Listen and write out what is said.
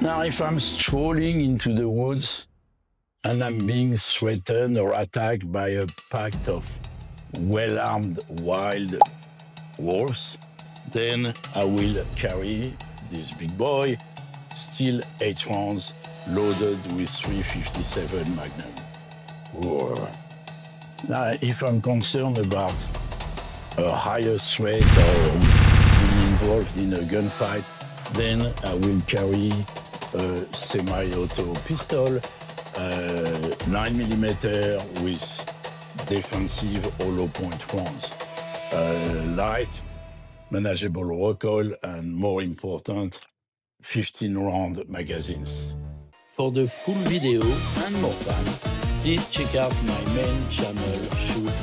Now, if I'm strolling into the woods and I'm being threatened or attacked by a pack of well-armed wild wolves, then I will carry this big boy, still 8 rounds, loaded with 357 Magnum. Whoa. Now, if I'm concerned about a higher threat or being involved in a gunfight, then I will carry a semi-auto pistol, 9mm with defensive hollow point rounds, light, manageable recoil, and more important, 15-round magazines. For the full video and more fun, please check out my main channel, Shoot